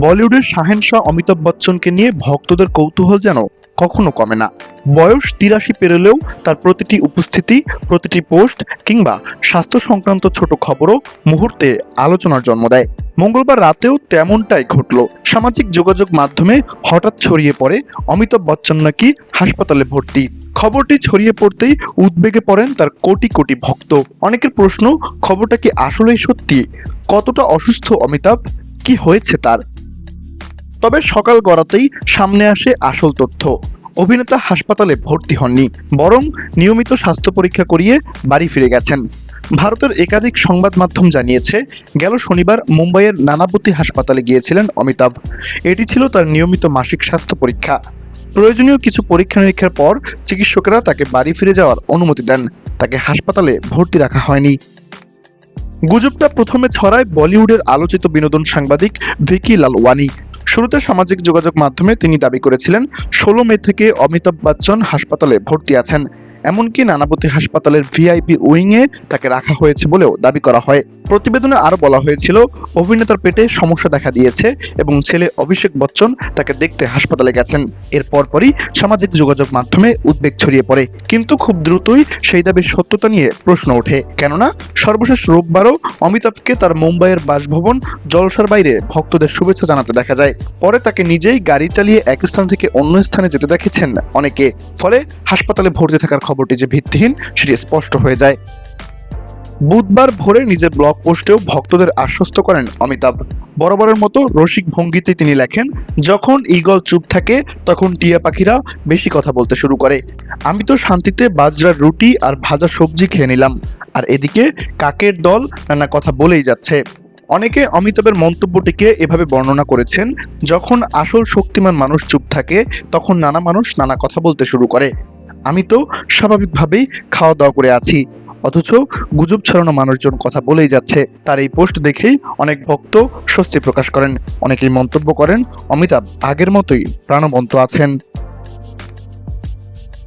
বলিউডের শাহেনশাহ অমিতাভ বচ্চনকে নিয়ে ভক্তদের কৌতূহল যেন কখনো কমে না। বয়স ৮৩ পেরোলেও তার প্রতিটি উপস্থিতি, প্রতিটি পোস্ট কিংবা স্বাস্থ্য সংক্রান্ত ছোট খবরও মুহূর্তে আলোচনার জন্ম দেয়। মঙ্গলবার রাতেও তেমনটাই ঘটল। সামাজিক যোগাযোগ মাধ্যমে হঠাৎ ছড়িয়ে পড়ে অমিতাভ বচ্চন নাকি হাসপাতালে ভর্তি। খবরটি ছড়িয়ে পড়তেই উদ্বেগে পড়েন তার কোটি কোটি ভক্ত। অনেকের প্রশ্ন, খবরটা কি আসলেই সত্যি? কতটা অসুস্থ অমিতাভ? কি হয়েছে তার? তবে সকাল গড়াতেই সামনে আসে আসল তথ্য। অভিনেতা হাসপাতালে ভর্তি হননি, বরং নিয়মিত স্বাস্থ্য পরীক্ষা করিয়ে বাড়ি ফিরে গেছেন। ভারতের একাধিক সংবাদ মাধ্যম জানিয়েছে, গেল শনিবার মুম্বাইয়ের নানাবতী হাসপাতালে গিয়েছিলেন অমিতাভ। এটি ছিল তার নিয়মিত মাসিক স্বাস্থ্য পরীক্ষা। প্রয়োজনীয় কিছু পরীক্ষা নিরীক্ষার পর চিকিৎসকেরা তাকে বাড়ি ফিরে যাওয়ার অনুমতি দেন। তাকে হাসপাতালে ভর্তি রাখা হয়নি। গুজবটা প্রথমে ছড়ায় বলিউডের আলোচিত বিনোদন সাংবাদিক ভিকি লালওয়ানি। শুরুতে সামাজিক যোগাযোগ মাধ্যমে তিনি দাবি করেছিলেন ১৬ মে থেকে অমিতাভ বচ্চন হাসপাতালে ভর্তি আছেন। এমনকি নানাবতী হাসপাতালের ভিআইপি উইংয়ে তাকে রাখা হয়েছে বলেও দাবি করা হয়। প্রতিবেদনে আরও বলা হয়েছিল, অভিনেতার পেটে সমস্যা দেখা দিয়েছে এবং ছেলে অভিষেক বচ্চন তাকে দেখতে হাসপাতালে গেছেন। এর পরপরই সামাজিক যোগাযোগ মাধ্যমে উদ্বেগ ছড়িয়ে পড়ে, কিন্তু খুব দ্রুতই সেই দাবির সত্যতা নিয়ে প্রশ্ন ওঠে। কেননা সর্বশেষ রোববারও অমিতাভকে তার মুম্বাইয়ের বাসভবন জলসার বাইরে ভক্তদের শুভেচ্ছা জানাতে দেখা যায়। পরে তাকে নিজেই গাড়ি চালিয়ে এক স্থান থেকে অন্য স্থানে যেতে দেখেছেন অনেকে। ফলে হাসপাতালে ভর্তি থাকার খবরটি যে ভিত্তিহীন সেটি স্পষ্ট হয়ে যায়। বুধবার ভোরে নিজের ব্লগ পোস্টেও ভক্তদের আশ্বস্ত করেন অমিতাভ। বরাবরের মতো রসিক ভঙ্গিতে তিনি লেখেন, যখন ঈগল চুপ থাকে তখন টিয়া পাখিরা বেশি কথা বলতে শুরু করে। আমি তো শান্তিতে বাজরার রুটি আর ভাজা সবজি খেয়ে নিলাম, আর এদিকে কাকের দল নানা কথা বলেই যাচ্ছে। অনেকে অমিতাভের মন্তব্যটিকে এভাবে বর্ণনা করেছেন, যখন আসল শক্তিমান মানুষ চুপ থাকে তখন নানা মানুষ নানা কথা বলতে শুরু করে। আমি তো স্বাভাবিকভাবেই খাওয়া দাওয়া করে আছি, অথচ গুজব ছড়ানো মানুষজন কথা বলেই যাচ্ছে। তার এই পোস্ট দেখেই অনেক ভক্ত স্বস্তি প্রকাশ করেন। অনেকেই মন্তব্য করেন, অমিতাভ আগের মতোই প্রাণবন্ত আছেন।